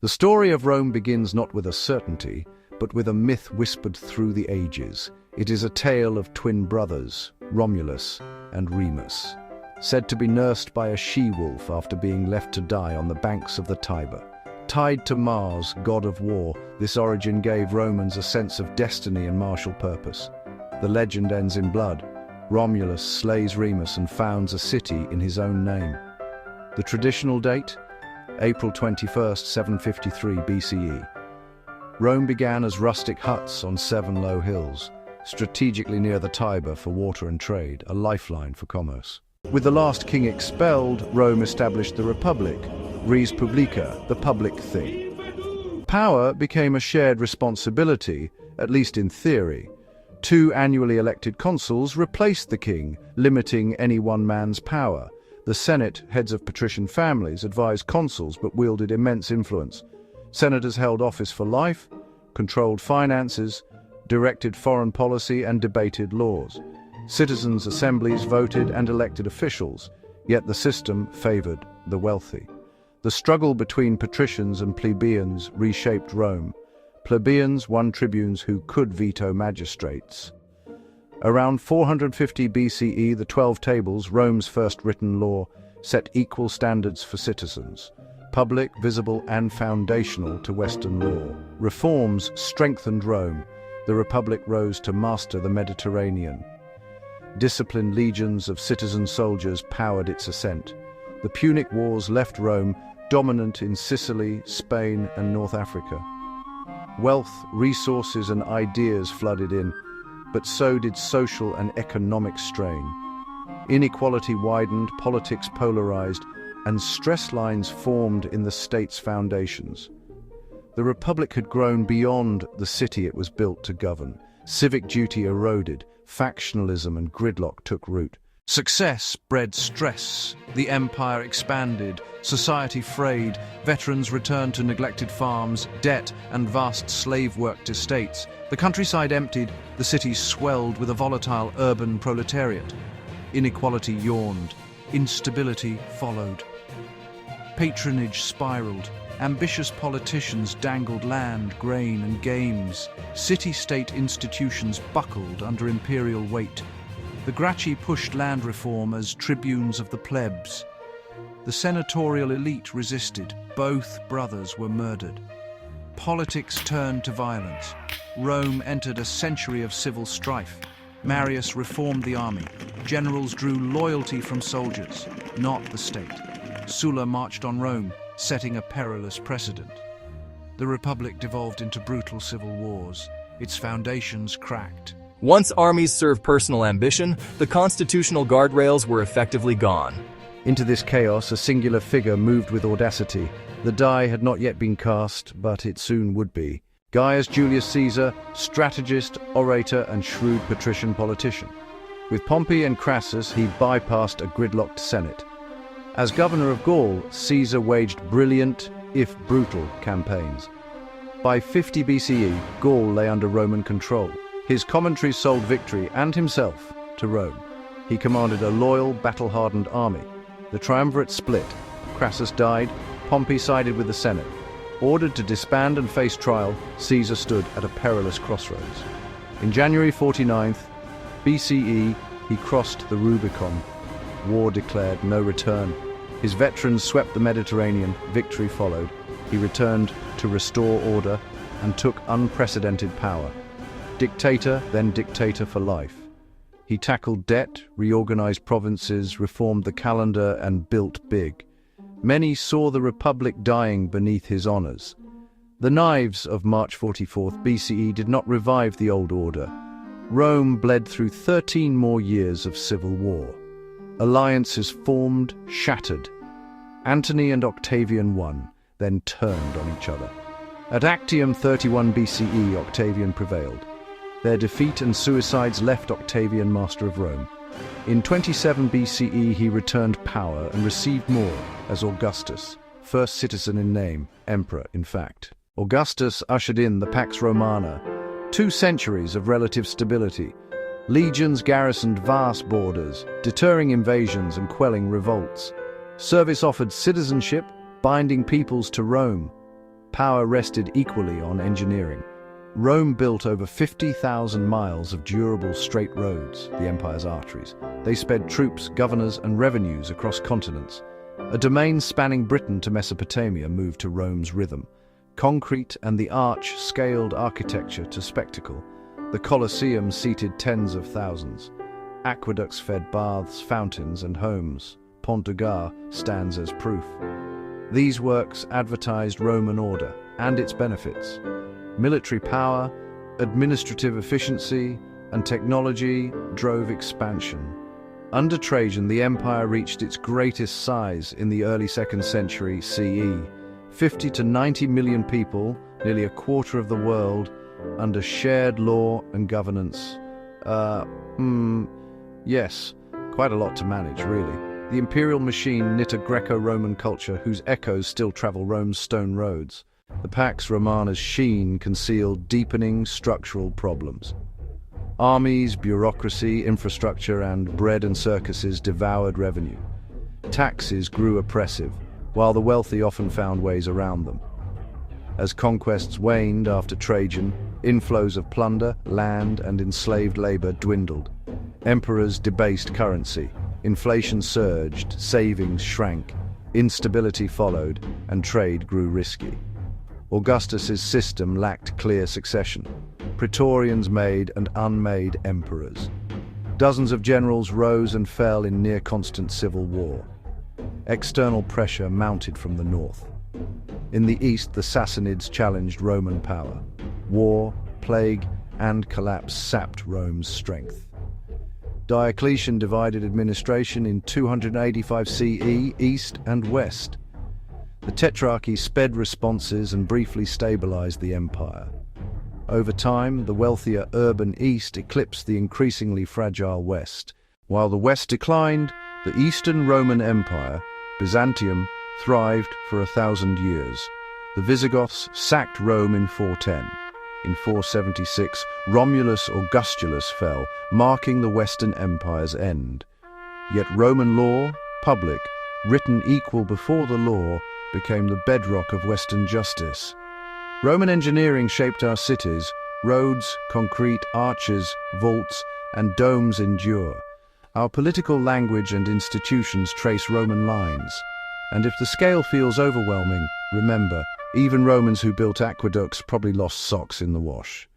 The story of Rome begins not with a certainty, but with a myth whispered through the ages. It is a tale of twin brothers, Romulus and Remus, said to be nursed by a she-wolf after being left to die on the banks of the Tiber. Tied to Mars, god of war, this origin gave Romans a sense of destiny and martial purpose. The legend ends in blood. Romulus slays Remus and founds a city in his own name. The traditional date? April 21st, 753 BCE. Rome began as rustic huts on 7 low hills, strategically near the Tiber for water and trade, a lifeline for commerce. With the last king expelled, Rome established the Republic, res publica, the public thing. Power became a shared responsibility, at least in theory. 2 annually elected consuls replaced the king, limiting any one man's power. The Senate, heads of patrician families, advised consuls but wielded immense influence. Senators held office for life, controlled finances, directed foreign policy and debated laws. Citizens' assemblies voted and elected officials, yet the system favored the wealthy. The struggle between patricians and plebeians reshaped Rome. Plebeians won tribunes who could veto magistrates. Around 450 BCE, the 12 Tables, Rome's first written law, set equal standards for citizens, public, visible, and foundational to Western law. Reforms strengthened Rome. The Republic rose to master the Mediterranean. Disciplined legions of citizen soldiers powered its ascent. The Punic Wars left Rome dominant in Sicily, Spain, and North Africa. Wealth, resources, and ideas flooded in, but so did social and economic strain. Inequality widened, politics polarized, and stress lines formed in the state's foundations. The Republic had grown beyond the city it was built to govern. Civic duty eroded, factionalism and gridlock took root. Success bred stress. The empire expanded, society frayed, veterans returned to neglected farms, debt and vast slave-worked estates. The countryside emptied, the cities swelled with a volatile urban proletariat. Inequality yawned, instability followed. Patronage spiraled, ambitious politicians dangled land, grain and games. City-state institutions buckled under imperial weight. The Gracchi pushed land reform as tribunes of the plebs. The senatorial elite resisted. Both brothers were murdered. Politics turned to violence. Rome entered a century of civil strife. Marius reformed the army. Generals drew loyalty from soldiers, not the state. Sulla marched on Rome, setting a perilous precedent. The Republic devolved into brutal civil wars. Its foundations cracked. Once armies served personal ambition, the constitutional guardrails were effectively gone. Into this chaos, a singular figure moved with audacity. The die had not yet been cast, but it soon would be. Gaius Julius Caesar, strategist, orator, and shrewd patrician politician. With Pompey and Crassus, he bypassed a gridlocked Senate. As governor of Gaul, Caesar waged brilliant, if brutal, campaigns. By 50 BCE, Gaul lay under Roman control. His commentaries sold victory and himself to Rome. He commanded a loyal, battle-hardened army. The triumvirate split. Crassus died. Pompey sided with the Senate. Ordered to disband and face trial, Caesar stood at a perilous crossroads. In January 49th BCE, he crossed the Rubicon. War declared, no return. His veterans swept the Mediterranean. Victory followed. He returned to restore order and took unprecedented power. Dictator, then dictator for life. He tackled debt, reorganized provinces, reformed the calendar, and built big. Many saw the Republic dying beneath his honors. The knives of March 44th BCE did not revive the old order. Rome bled through 13 more years of civil war. Alliances formed, shattered. Antony and Octavian won, then turned on each other. At Actium 31 BCE, Octavian prevailed. Their defeat and suicides left Octavian master of Rome. In 27 BCE, he returned power and received more as Augustus, first citizen in name, emperor in fact. Augustus ushered in the Pax Romana, 2 centuries of relative stability. Legions garrisoned vast borders, deterring invasions and quelling revolts. Service offered citizenship, binding peoples to Rome. Power rested equally on engineering. Rome built over 50,000 miles of durable straight roads, the empire's arteries. They sped troops, governors, and revenues across continents. A domain spanning Britain to Mesopotamia moved to Rome's rhythm. Concrete and the arch scaled architecture to spectacle. The Colosseum seated tens of thousands. Aqueducts fed baths, fountains, and homes. Pont du Gard stands as proof. These works advertised Roman order and its benefits. Military power, administrative efficiency, and technology drove expansion. Under Trajan, the empire reached its greatest size in the early 2nd century CE. 50 to 90 million people, nearly a quarter of the world, under shared law and governance. Yes, quite a lot to manage, really. The imperial machine knit a Greco-Roman culture whose echoes still travel Rome's stone roads. The Pax Romana's sheen concealed deepening structural problems. Armies, bureaucracy, infrastructure, and bread and circuses devoured revenue. Taxes grew oppressive, while the wealthy often found ways around them. As conquests waned after Trajan, inflows of plunder, land, and enslaved labor dwindled. Emperors debased currency. Inflation surged, savings shrank, instability followed, and trade grew risky. Augustus's system lacked clear succession. Praetorians made and unmade emperors. Dozens of generals rose and fell in near-constant civil war. External pressure mounted from the north. In the east, the Sassanids challenged Roman power. War, plague, and collapse sapped Rome's strength. Diocletian divided administration in 285 CE, east and west. The Tetrarchy sped responses and briefly stabilized the empire. Over time, the wealthier urban east eclipsed the increasingly fragile west. While the west declined, the Eastern Roman Empire, Byzantium, thrived for 1,000 years. The Visigoths sacked Rome in 410. In 476, Romulus Augustulus fell, marking the Western Empire's end. Yet Roman law, public, written equal before the law, became the bedrock of Western justice. Roman engineering shaped our cities. Roads, concrete, arches, vaults, and domes endure. Our political language and institutions trace Roman lines. And if the scale feels overwhelming, remember, even Romans who built aqueducts probably lost socks in the wash.